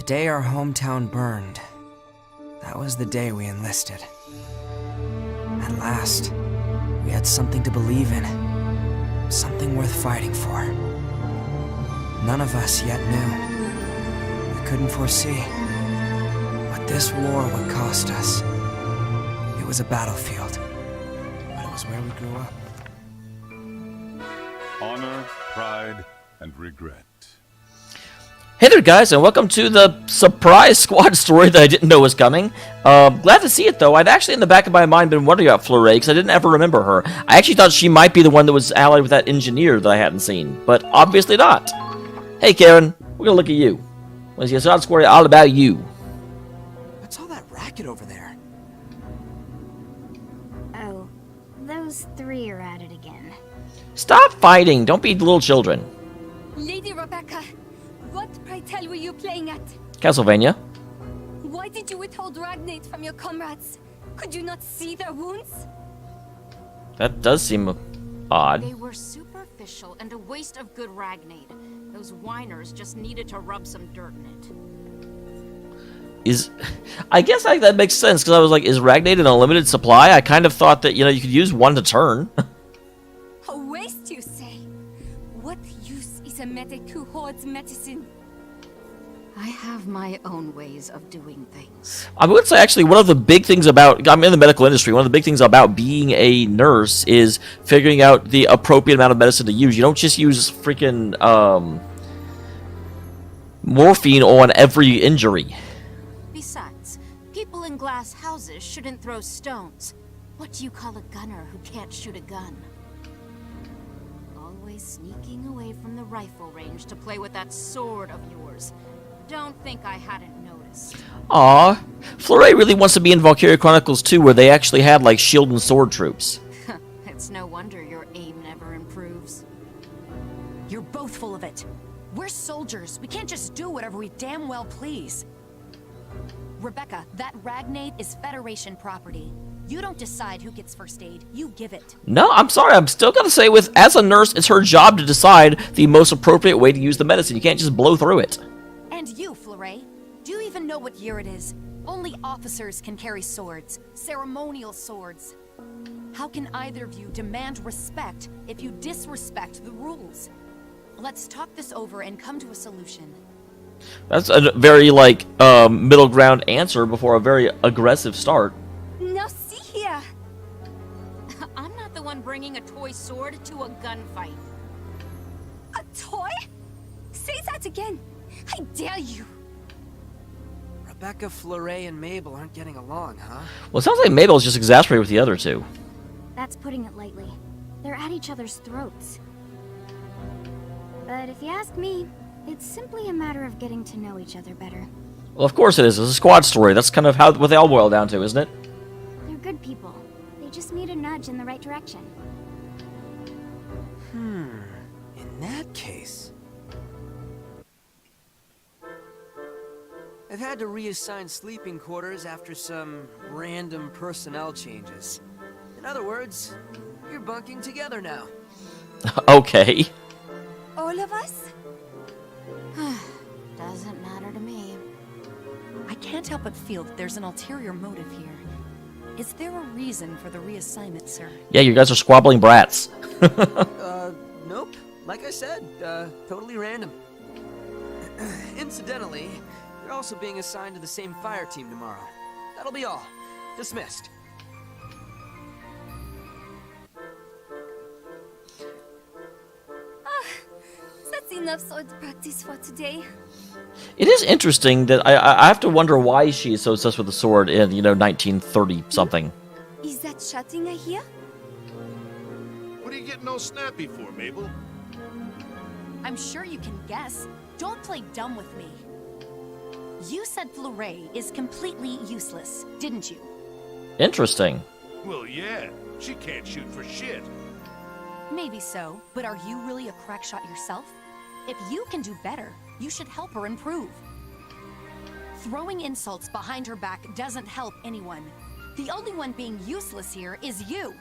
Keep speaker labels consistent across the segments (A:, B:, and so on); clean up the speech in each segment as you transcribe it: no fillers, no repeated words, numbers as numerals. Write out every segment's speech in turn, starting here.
A: day our hometown burned, that was the day we enlisted. At last, we had something to believe in, something worth fighting for. None of us yet knew. We couldn't foresee what this war would cost us. It was a battlefield, but it was where we grew up.
B: Honor, pride, and regret.
C: Hey there, guys, and welcome to the surprise squad story that I didn't know was coming. Glad to see it, though. I'd actually, in the back of my mind, been wondering about Fleuret, because I didn't ever remember her. I actually thought she might be the one that was allied with that engineer that I hadn't seen, but obviously not. Hey, Karen, we're gonna look at you. What's your squad story all about you?
A: What's all that racket over there?
D: Oh, those three are at it again.
C: Stop fighting! Don't be little children.
E: Lady Rebecca, what, pray tell, were you playing at?
C: Castlevania.
E: Why did you withhold Ragnate from your comrades? Could you not see their wounds?
C: That does seem odd.
F: They were superficial and a waste of good Ragnate. Those whiners just needed to rub some dirt in it.
C: I guess that makes sense, because I was like, is Ragnate an unlimited supply? I kind of thought that, you could use one to turn.
E: A waste, you say? What use is a medic who hoards medicine?
F: I have my own ways of doing things.
C: I would say, actually, one of the big things about... I'm in the medical industry. One of the big things about being a nurse is figuring out the appropriate amount of medicine to use. You don't just use freaking morphine on every injury.
F: Besides, people in glass houses shouldn't throw stones. What do you call a gunner who can't shoot a gun? Always sneaking away from the rifle range to play with that sword of yours. Don't think I hadn't noticed.
C: Aw, Fleuret really wants to be in Valkyria Chronicles 2, where they actually had, like, shield and sword troops.
F: It's no wonder your aim never improves.
G: You're both full of it. We're soldiers. We can't just do whatever we damn well please. Rebecca, that Ragnate is Federation property. You don't decide who gets first aid. You give it.
C: No, I'm sorry. I'm still going to say, as a nurse, it's her job to decide the most appropriate way to use the medicine. You can't just blow through it.
G: And you, Fleuret, do you even know what year it is? Only officers can carry swords, ceremonial swords. How can either of you demand respect if you disrespect the rules? Let's talk this over and come to a solution.
C: That's a very, middle ground answer before a very aggressive start.
E: Now see here.
F: I'm not the one bringing a toy sword to a gunfight.
E: A toy? Say that again. I dare you.
A: Rebecca, Fleuret, and Mabel aren't getting along, huh?
C: Well, it sounds like Mabel's just exasperated with the other two.
D: That's putting it lightly. They're at each other's throats. But if you ask me, it's simply a matter of getting to know each other better.
C: Well, of course it is. It's a squad story. That's kind of what they all boil down to, isn't it?
D: They're good people. They just need a nudge in the right direction.
A: In that case... I've had to reassign sleeping quarters after some random personnel changes. In other words, you're bunking together now.
C: Okay.
E: All of us?
F: Doesn't matter to me.
G: I can't help but feel that there's an ulterior motive here. Is there a reason for the reassignment, sir?
C: Yeah, you guys are squabbling brats.
A: Nope. Like I said, totally random. Incidentally, you're also being assigned to the same fire team tomorrow. That'll be all. Dismissed.
E: That's enough sword practice for today.
C: It is interesting that I have to wonder why she is so obsessed with the sword in, 1930-something.
E: Is that shouting I hear?
B: What are you getting all snappy for, Mabel?
G: I'm sure you can guess. Don't play dumb with me. You said Fleuret is completely useless, didn't you?
C: Interesting.
B: Well, yeah. She can't shoot for shit.
G: Maybe so, but are you really a crack shot yourself? If you can do better, you should help her improve. Throwing insults behind her back doesn't help anyone. The only one being useless here is you.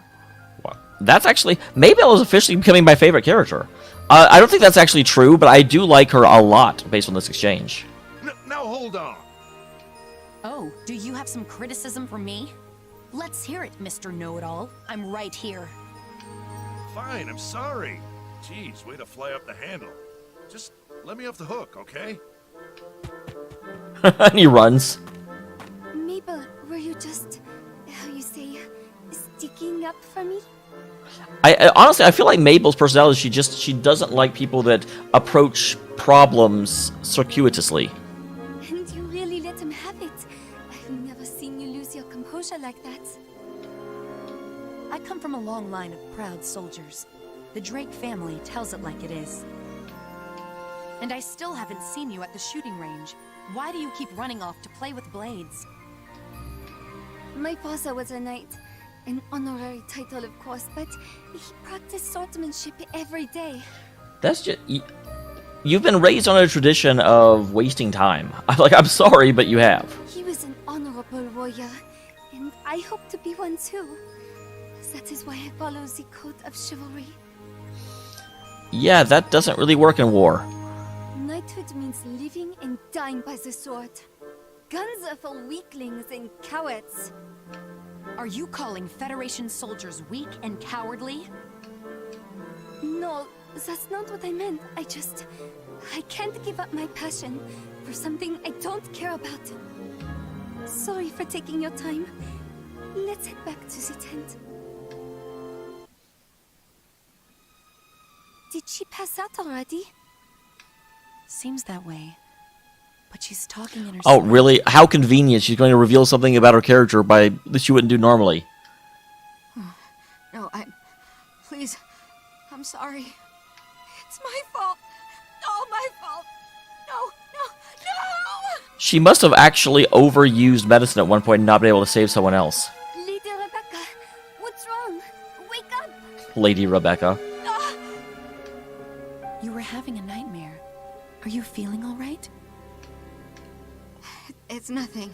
C: Wow. That's actually... Mabel is officially becoming my favorite character. I don't think that's actually true, but I do like her a lot based on this exchange.
B: Now hold on.
G: Oh, do you have some criticism for me? Let's hear it, Mr. Know-It-All. I'm right here.
B: Fine, I'm sorry. Jeez, way to fly up the handle. Just let me off the hook, okay?
C: And he runs.
D: Mabel, were you just, how you say, sticking up for me?
C: I honestly, I feel like Mabel's personality, she doesn't like people that approach problems circuitously.
D: And you really let him have it. I've never seen you lose your composure like that.
G: I come from a long line of proud soldiers. The Drake family tells it like it is. And I still haven't seen you at the shooting range. Why do you keep running off to play with blades?
D: My father was a knight. An honorary title, of course, but he practiced swordsmanship every day.
C: That's just... You've been raised on a tradition of wasting time. I'm sorry, but you have.
D: He was an honorable warrior, and I hope to be one too. That is why I follow the code of chivalry.
C: Yeah, that doesn't really work in war.
D: Knighthood means living and dying by the sword. Guns are for weaklings and cowards.
G: Are you calling Federation soldiers weak and cowardly?
D: No, that's not what I meant. I can't give up my passion for something I don't care about. Sorry for taking your time. Let's head back to the tent. Did she pass out already?
G: Seems that way. But she's talking in her
C: Oh,
G: sleep.
C: really? How convenient. She's going to reveal something about her character that she wouldn't do normally.
F: No, please, I'm sorry. It's my fault. All my fault. No, no, no!
C: She must have actually overused medicine at one point and not been able to save someone else.
D: Lady Rebecca, what's wrong? Wake up!
C: Lady Rebecca.
G: You were having a nightmare. Are you feeling all right?
F: It's nothing.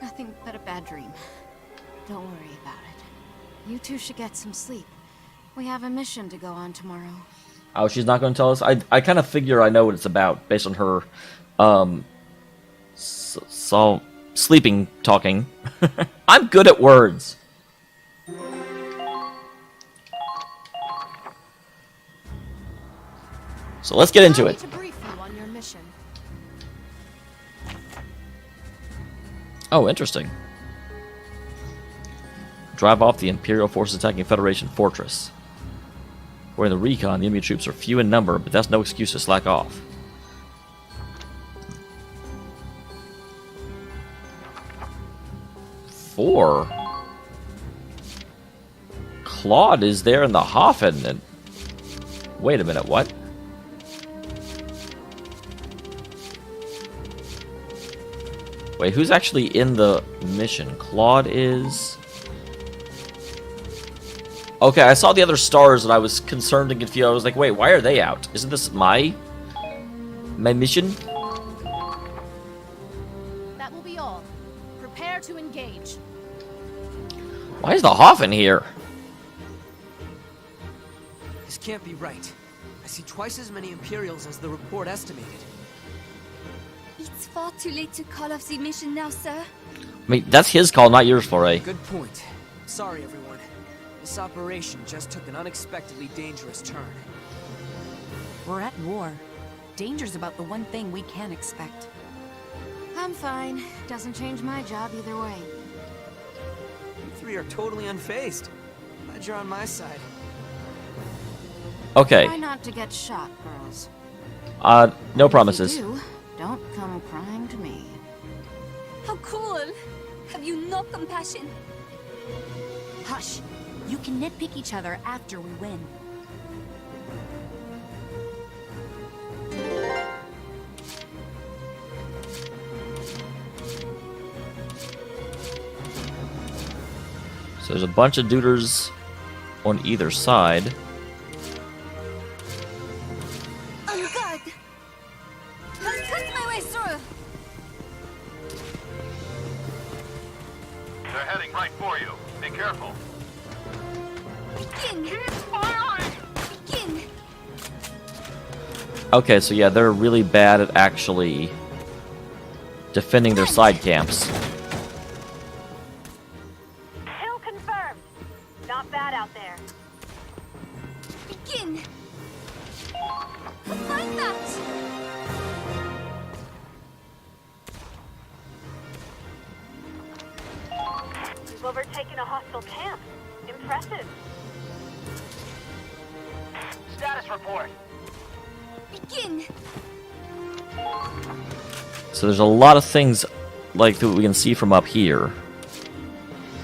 F: Nothing but a bad dream. Don't worry about it. You two should get some sleep. We have a mission to go on tomorrow.
C: Oh, she's not going to tell us? I kind of figure I know what it's about based on her sleeping talking. I'm good at words. So let's get into it.
H: To brief you on your mission.
C: Oh, interesting. Drive off the Imperial forces attacking Federation fortress. According to the recon, the enemy troops are few in number, but that's no excuse to slack off. Four. Claude is there in the Hafen. And wait a minute, what? Wait, who's actually in the mission? Claude is... Okay, I saw the other stars and I was concerned and confused. I was like, wait, why are they out? Isn't this my mission?
H: That will be all. Prepare to engage.
C: Why is the Hafen here?
A: This can't be right. I see twice as many Imperials as the report estimated.
D: It's far too late to call off the mission now, sir.
C: I mean, that's his call, not yours, Foray.
A: Good point. Sorry, everyone. This operation just took an unexpectedly dangerous turn.
G: We're at war. Danger's about the one thing we can expect.
F: I'm fine. Doesn't change my job either way.
A: You three are totally unfazed. Glad you're on my side.
C: Okay.
F: Try not to get shot, girls.
C: No
F: If
C: promises.
F: you do, don't come crying to me.
D: How cruel! Have you no compassion?
G: Hush! You can nitpick each other after we win.
C: So there's a bunch of duders on either side.
D: On guard! I'll cut my way through!
B: They're heading right for you. Be careful.
D: Begin! Begin!
C: Okay, so yeah, they're really bad at actually defending their side camps.
I: Kill confirmed. Not bad out there.
D: Begin! Like that!
I: We've overtaken a hostile camp. Impressive. Status report.
D: Begin!
C: So there's a lot of things like that we can see from up here.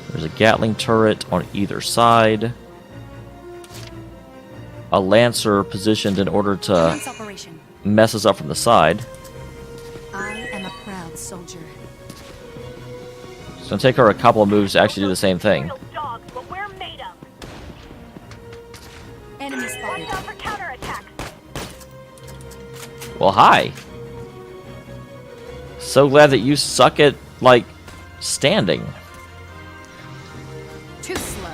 C: There's a Gatling turret on either side. A Lancer positioned in order to
G: Commence operation.
C: mess us up from the side.
G: I am a proud soldier.
C: It's gonna take her a couple of moves to actually do the same thing.
I: Real dogs, what we're made of.
G: Enemy spotted.
I: Watch out for counterattacks.
C: Well, hi. So glad that you suck at, like, standing.
G: Too slow.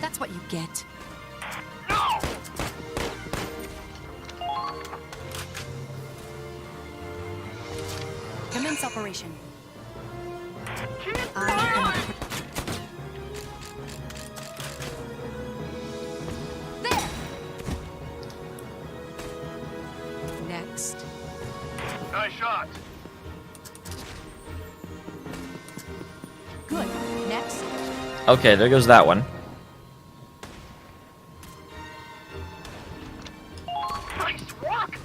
G: That's what you get. Commence operation. I am a there. Next.
B: Nice shot.
G: Good. Next.
C: Okay, there goes that one.
B: Nice work.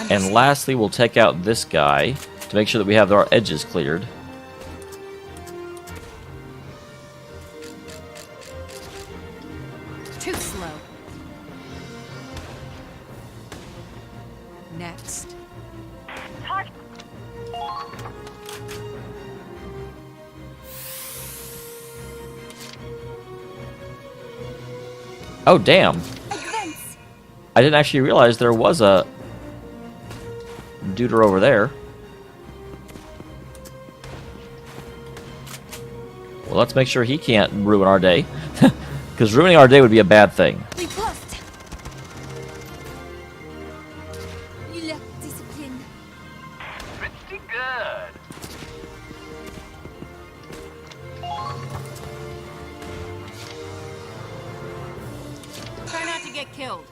C: And lastly, we'll take out this guy to make sure that we have our edges cleared.
G: Too slow. Next.
I: Target.
C: Oh, damn.
D: Advance!
C: I didn't actually realize there was a duder over there. Well, let's make sure he can't ruin our day. Because ruining our day would be a bad thing.
D: Riposte! You lack discipline.
B: Pretty good.
F: Try not to get killed.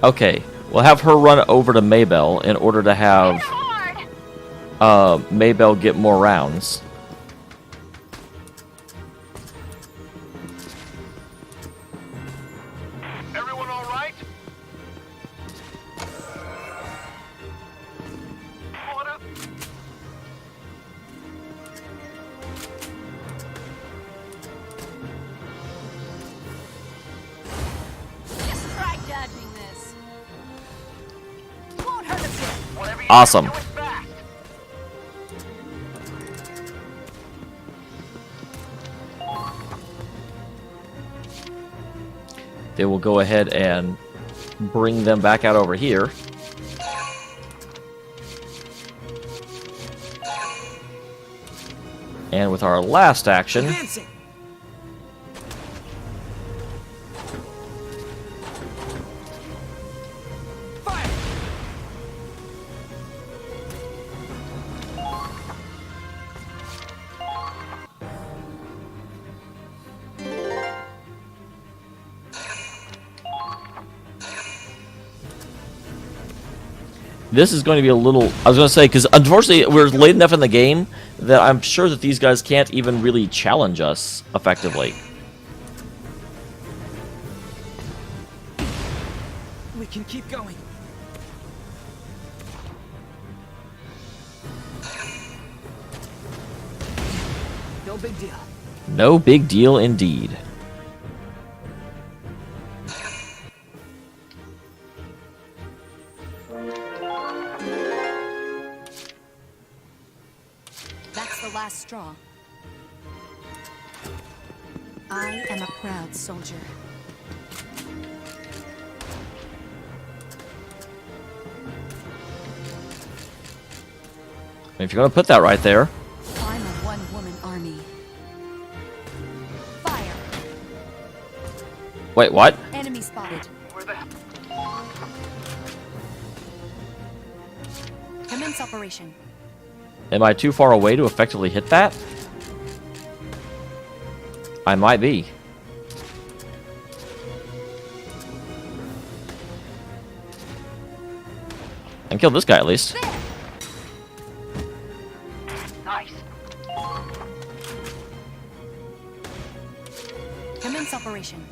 C: Okay, we'll have her run over to Maybell in order to have Maybell get more rounds.
B: Everyone all right? Pull it up.
H: Just try dodging this.
I: Won't hurt a bit.
B: Whatever you
C: Awesome.
B: do it fast.
C: They will go ahead and bring them back out over here. And with our last action,
A: Advancing! Fire!
C: this is going to be a little... I was going to say, because unfortunately we're late enough in the game that I'm sure that these guys can't even really challenge us effectively.
A: We can keep going. No big deal.
C: No big deal indeed.
G: That's the last straw. I am a proud soldier.
C: If you're going to put that right there,
G: I'm a one-woman army. Fire!
C: Wait, what?
G: Enemy spotted. Commence operation.
C: Am I too far away to effectively hit that? I might be. I can kill this guy at least.
I: Nice.
G: Commence operation.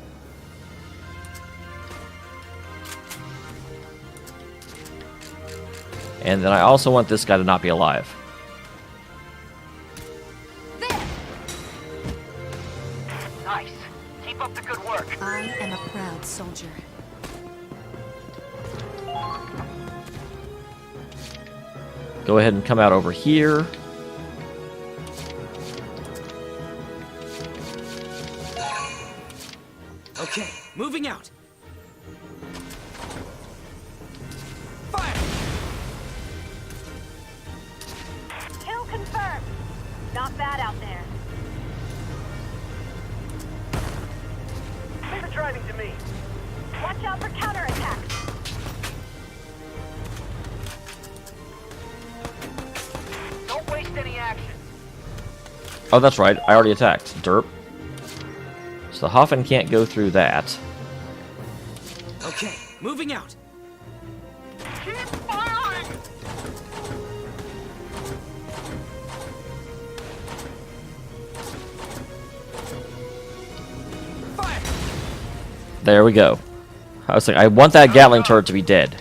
C: And then I also want this guy to not be alive.
I: Nice. Keep up the good work.
G: I am a proud soldier.
C: Go ahead and come out over here.
A: Okay, moving out.
I: Kill confirmed. Not bad out there. Leave it driving to me. Watch out for counterattacks. Don't waste any action.
C: Oh, that's right. I already attacked. Derp. So the Hoffen can't go through that.
A: Okay, moving out.
I: Keep firing!
C: There we go. I was like, I want that Gatling turret to be dead.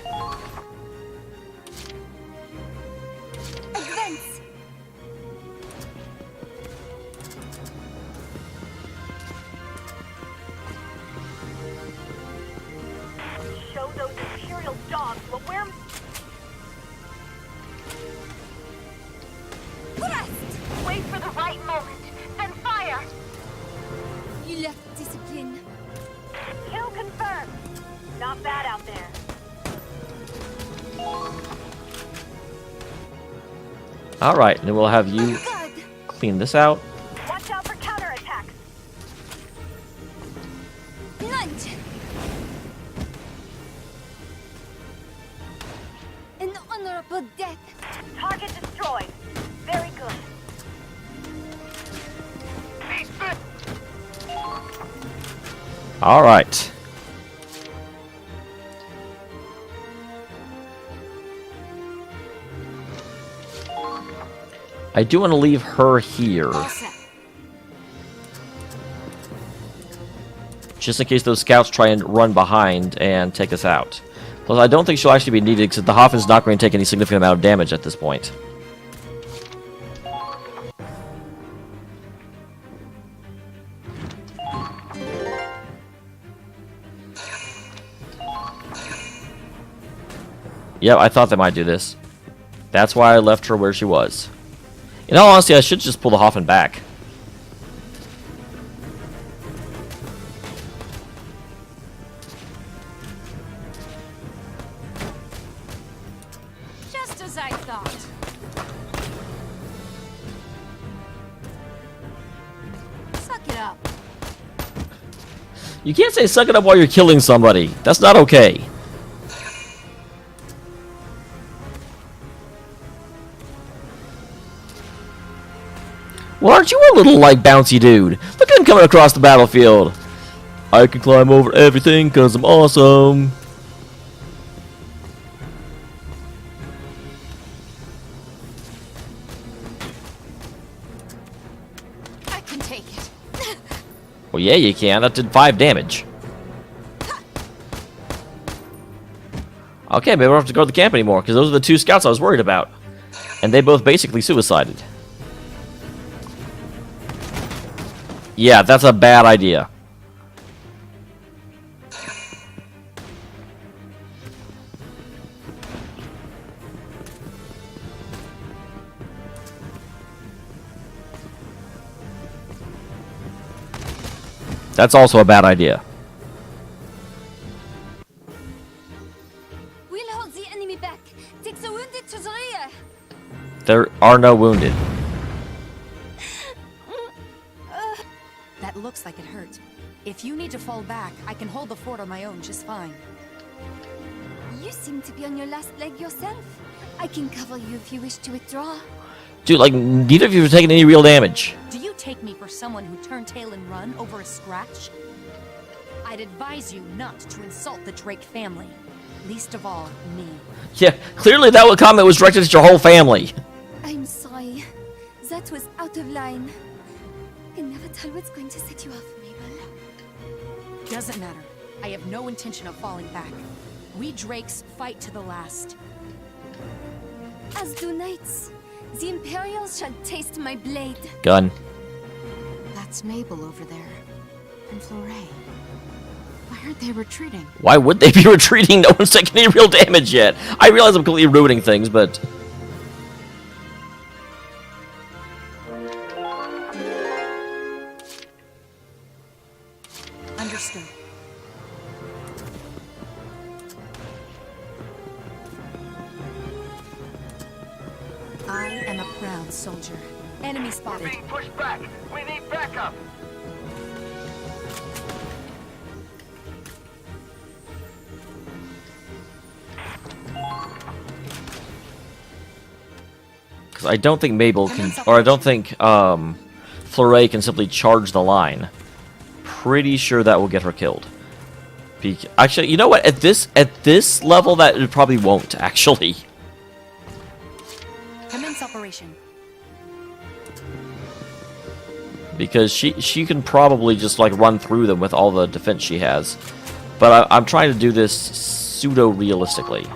D: Advance!
I: Show those Imperial dogs what we're...
D: Blast!
I: Wait for the right moment, then fire!
D: You left discipline.
I: Kill confirmed. Not bad out there.
C: Alright, and then we'll have you
D: God!
C: clean this out.
I: Watch out for counterattacks.
D: Lunge! An honorable death.
I: Target destroyed. Very good.
C: Alright. I do want to leave her here.
F: All set.
C: Just in case those scouts try and run behind and take us out. Plus, I don't think she'll actually be needed because the Hoffen's not going to take any significant amount of damage at this point. Yep, I thought they might do this. That's why I left her where she was. In all honesty, I should just pull the Hoffen back.
F: Just as I thought. Suck it up.
C: You can't say suck it up while you're killing somebody. That's not okay. Well, aren't you a little, like, bouncy dude? Look at him coming across the battlefield. I can climb over everything because I'm awesome.
F: I can take it.
C: Well, yeah, you can. That did 5 damage. Okay, maybe I don't have to go to the camp anymore because those are the 2 scouts I was worried about. And they both basically suicided. Yeah, that's a bad idea. That's also a bad idea.
D: We'll hold the enemy back. Take the wounded to the rear.
C: There are no wounded.
G: That looks like it hurt. If you need to fall back, I can hold the fort on my own just fine.
D: You seem to be on your last leg yourself. I can cover you if you wish to withdraw.
C: Dude, like, neither of you have taken any real damage.
G: Do you take me for someone who turned tail and run over a scratch? I'd advise you not to insult the Drake family. Least of all, me.
C: Yeah, clearly that comment was directed at your whole family.
D: I'm sorry. That was out of line. I can never tell what's going to set you off, Mabel.
G: Doesn't matter. I have no intention of falling back. We Drakes fight to the last.
D: As do knights. The Imperials shall taste my blade.
C: Gun.
F: That's Mabel over there. And Fleury. Why aren't they retreating?
C: Why would they be retreating? No one's taken any real damage yet. I realize I'm completely ruining things, but...
G: Understood. I am a proud soldier. Enemy spotted.
J: Being pushed back. We need backup.
C: Because I don't think Mabel can... Or I don't think, Fleury can simply charge the line. Pretty sure that will get her killed. Actually, you know what? At this level, that it probably won't, actually.
G: Commence operation.
C: Because she can probably just, like, run through them with all the defense she has. But I'm trying to do this pseudo-realistically.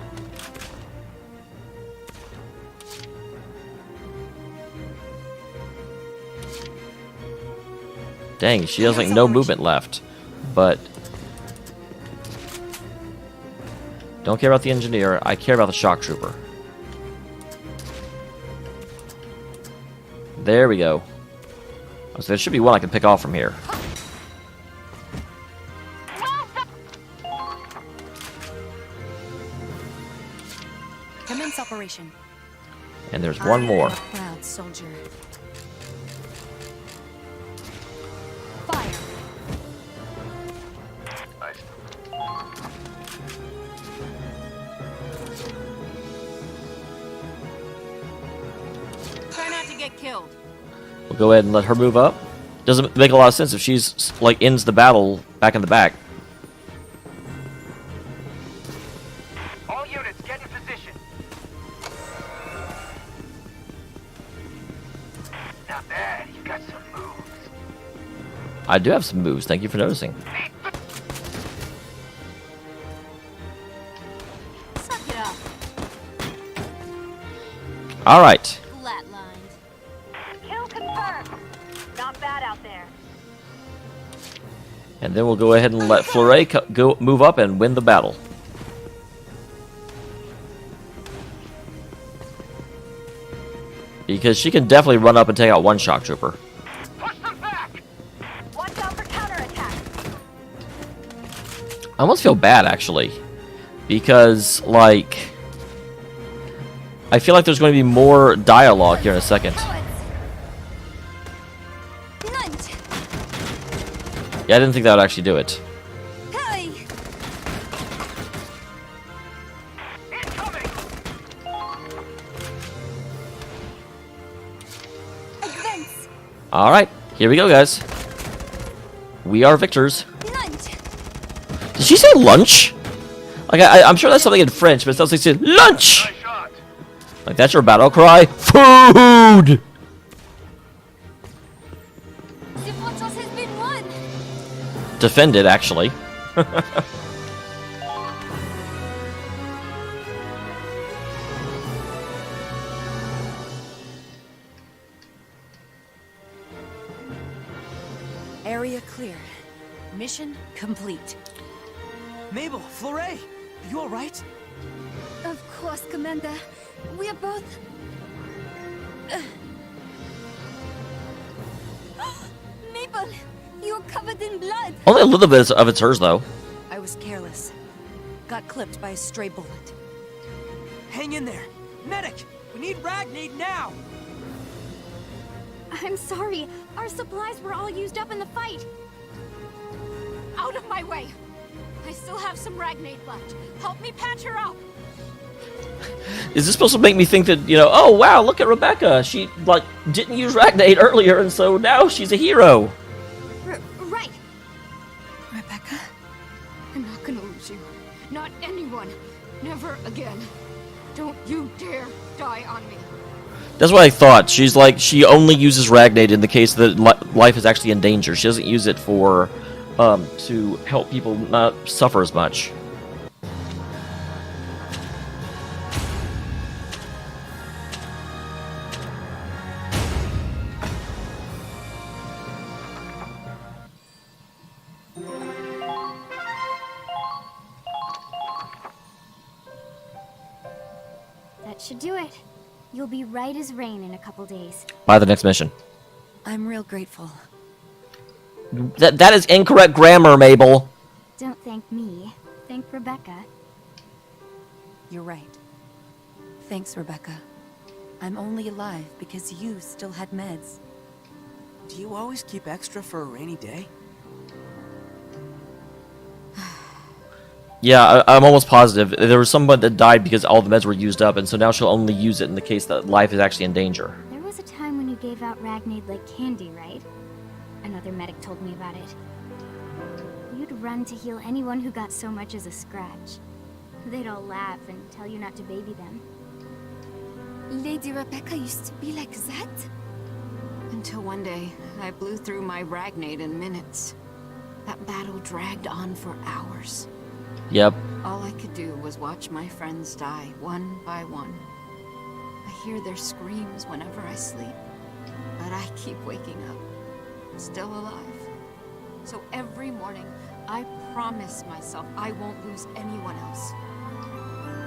C: Dang, she has, like, no movement left. But... don't care about the engineer, I care about the shock trooper. There we go. So there should be one I can pick off from here.
G: Commence operation.
C: And there's one more.
G: I am a proud soldier. Fire.
J: Nice.
F: Try not to get killed.
C: We'll go ahead and let her move up. Doesn't make a lot of sense if she's, like, ends the battle back in the back.
J: All units, get in position. Not bad. You got some moves.
C: I do have some moves, thank you for noticing.
F: Suck it up.
C: Alright.
F: Flatlined.
I: Kill confirmed. Not bad out there.
C: And then we'll go ahead and let Fleury move up and win the battle. Because she can definitely run up and take out one shock trooper.
J: Push them back.
I: Watch out for counterattack.
C: I almost feel bad, actually. Because, like... I feel like there's going to be more dialogue here in a second.
D: Lunge.
C: Yeah, I didn't think that would actually do it.
D: Hurry.
J: Incoming.
D: Advance.
C: Alright, here we go, guys. We are victors.
D: Lunge.
C: Did she say lunch? Like, I'm sure that's something in French, but it sounds like she said lunch!
J: Nice shot.
C: Like, that's your battle cry? Food!
D: The fortress has been won.
C: Defended, actually.
G: Area clear. Mission complete.
A: Mabel, Fleury, are you alright?
D: Of course, Commander. We are both... Mabel, you're covered in blood.
C: Only a little bit of it's hers, though.
G: I was careless. Got clipped by a stray bullet.
A: Hang in there. Medic, we need Ragneed now.
D: I'm sorry. Our supplies were all used up in the fight.
F: of my way. I still have some Ragnade left. Help me patch her up.
C: Is this supposed to make me think that, you know, oh wow, look at Rebecca. She, like, didn't use Ragnade earlier, and so now she's a hero.
F: Right. Rebecca, I'm not gonna lose you. Not anyone. Never again. Don't you dare die on me.
C: That's what I thought. She's like, she only uses Ragnade in the case that life is actually in danger. She doesn't use it for, to help people not suffer as much.
D: That should do it. You'll be right as rain in a couple days.
C: By the next mission.
G: I'm real grateful.
C: That is incorrect grammar, Mabel.
D: Don't thank me. Thank Rebecca.
G: You're right. Thanks, Rebecca. I'm only alive because you still had meds.
A: Do you always keep extra for a rainy day?
C: Yeah, I'm almost positive. There was someone that died because all the meds were used up, and so now she'll only use it in the case that life is actually in danger.
D: There was a time when you gave out Ragnade like candy, right? Another medic told me about it. You'd run to heal anyone who got so much as a scratch. They'd all laugh and tell you not to baby them.
E: Lady Rebecca used to be like that?
F: Until one day, I blew through my Ragnade in minutes. That battle dragged on for hours.
C: Yep.
F: All I could do was watch my friends die, one by one. I hear their screams whenever I sleep, but I keep waking up, still alive. So every morning, I promise myself I won't lose anyone else.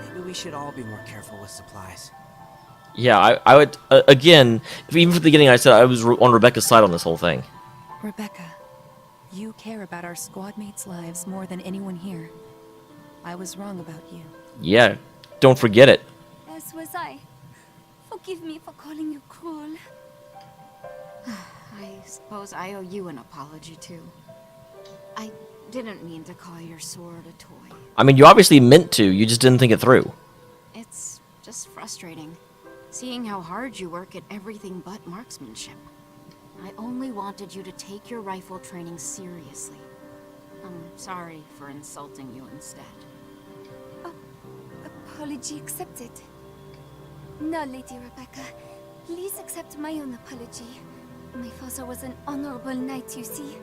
A: Maybe we should all be more careful with supplies.
C: Yeah, I would, again, even from the beginning I said I was on Rebecca's side on this whole thing.
G: Rebecca, you care about our squad mates' lives more than anyone here. I was wrong about you.
C: Yeah, don't forget it.
E: As was I. Forgive me for calling you cruel.
F: I suppose I owe you an apology, too. I didn't mean to call your sword a toy.
C: I mean, you obviously meant to, you just didn't think it through.
F: It's just frustrating, seeing how hard you work at everything but marksmanship. I only wanted you to take your rifle training seriously. I'm sorry for insulting you instead.
E: Apology accepted. No, Lady Rebecca. Please accept my own apology. My father was an honorable knight, you see.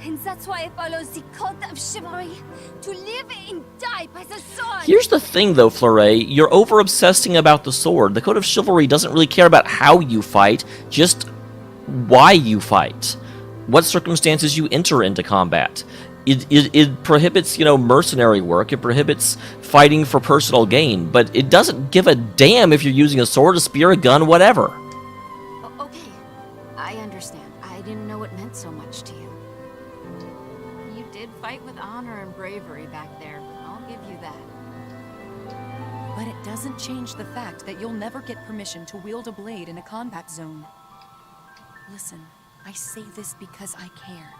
E: And that's why I follow the code of chivalry. To live and die by the sword!
C: Here's the thing, though, Fleuret. You're over-obsessing about the sword. The Code of Chivalry doesn't really care about how you fight, just why you fight. What circumstances you enter into combat. It prohibits, you know, mercenary work. It prohibits fighting for personal gain. But it doesn't give a damn if you're using a sword, a spear, a gun, whatever.
F: Okay, I understand. I didn't know it meant so much to you. You did fight with honor and bravery back there. I'll give you that.
G: But it doesn't change the fact that you'll never get permission to wield a blade in a combat zone. Listen, I say this because I care.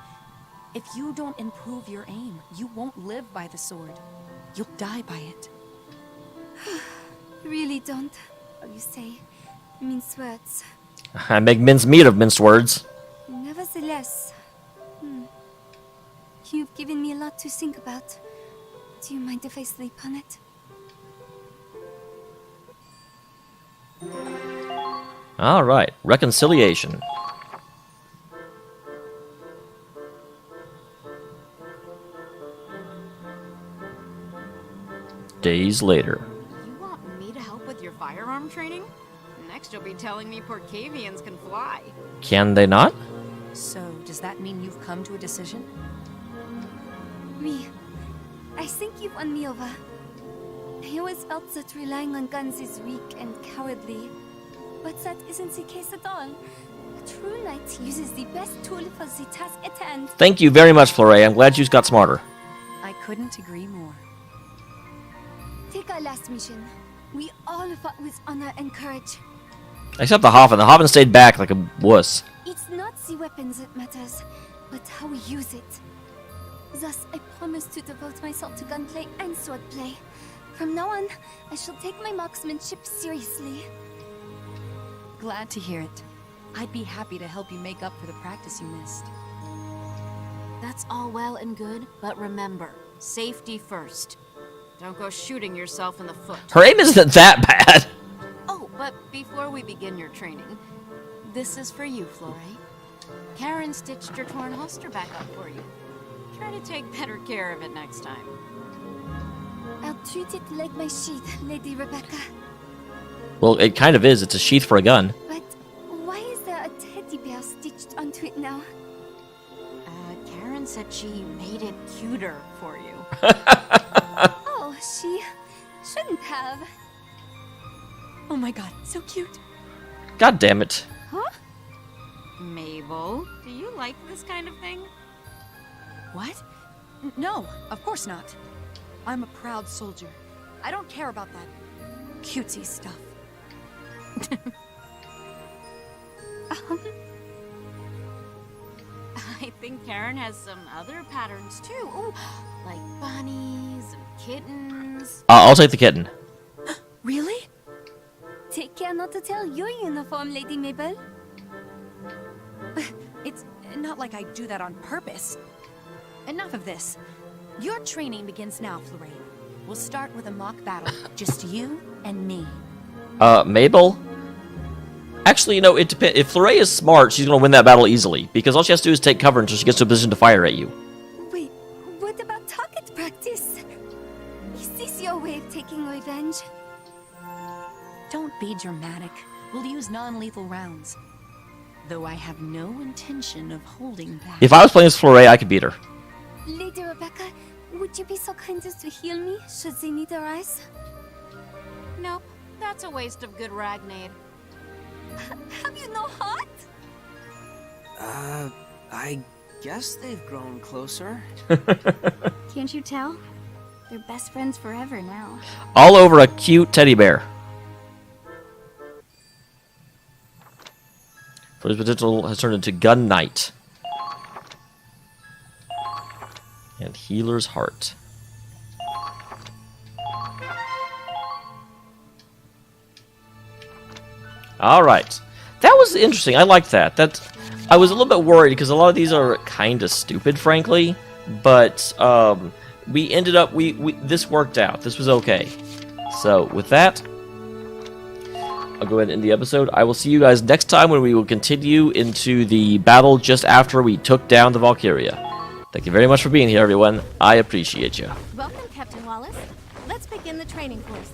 G: If you don't improve your aim, you won't live by the sword. You'll die by it.
E: Really don't, you say, mince words.
C: I make mince meat of minced words.
E: Nevertheless, you've given me a lot to think about. Do you mind if I sleep on it?
C: Alright, reconciliation. Days later.
F: You want me to help with your firearm training? Next you'll be telling me Porcavians can fly.
C: Can they not?
G: So, does that mean you've come to a decision?
E: Oui. I think you've won me over. I always felt that relying on guns is weak and cowardly. But that isn't the case at all. A true knight uses the best tool for the task at hand.
C: Thank you very much, Fleuret. I'm glad you got smarter.
G: I couldn't agree more.
E: Take our last mission. We all fought with honor and courage.
C: Except the Hoffman. The Hoffman stayed back like a wuss.
E: It's not the weapon
D: weapons that matters, but how we use it. Thus, I promise to devote myself to gunplay and swordplay. From now on, I shall take my marksmanship seriously.
G: Glad to hear it. I'd be happy to help you make up for the practice you missed.
F: That's all well and good, but remember, safety first. Don't go shooting yourself in the foot.
C: Her aim isn't that bad.
F: Oh, but before we begin your training, this is for you, Flore. Karen stitched your torn holster back up for you. Try to take better care of it next time.
D: I'll treat it like my sheath, Lady Rebecca.
C: Well, it kind of is. It's a sheath for a gun.
D: But why is there a teddy bear stitched onto it now?
F: Karen said she made it cuter for you.
D: Oh, she shouldn't have.
G: Oh my god, so cute.
C: God damn it.
D: Huh?
F: Mabel, do you like this kind of thing?
G: What? No, of course not. I'm a proud soldier. I don't care about that cutesy stuff.
F: I think Karen has some other patterns too. Ooh, like bunnies and kittens.
C: I'll take the kitten.
G: Really?
D: Take care not to tear your uniform, Lady Mabel.
G: It's not like I do that on purpose. Enough of this. Your training begins now, Flore. We'll start with a mock battle. Just you and me.
C: Mabel? Actually, you know, it depends. If Flore is smart, she's going to win that battle easily, because all she has to do is take cover until she gets to a position to fire at you.
D: Wait, what about target practice? Is this your way of taking revenge?
G: Don't be dramatic. We'll use non-lethal rounds. Though I have no intention of holding back.
C: If I was playing as Flore, I could beat her.
D: Lady Rebecca, would you be so kind as to heal me, should they need arise?
F: Nope, that's a waste of good ragnade.
D: Have you no heart?
A: I guess they've grown closer.
E: Can't you tell? They're best friends forever now.
C: All over a cute teddy bear. Flore's potential has turned into Gun Knight. And Healer's Heart. Alright. That was interesting. I liked that. I was a little bit worried because a lot of these are kind of stupid, frankly. But we ended up... this worked out. This was okay. So, with that, I'll go ahead and end the episode. I will see you guys next time when we will continue into the battle just after we took down the Valkyria. Thank you very much for being here, everyone. I appreciate you.
H: Welcome, Captain Wallace. Let's begin the training course.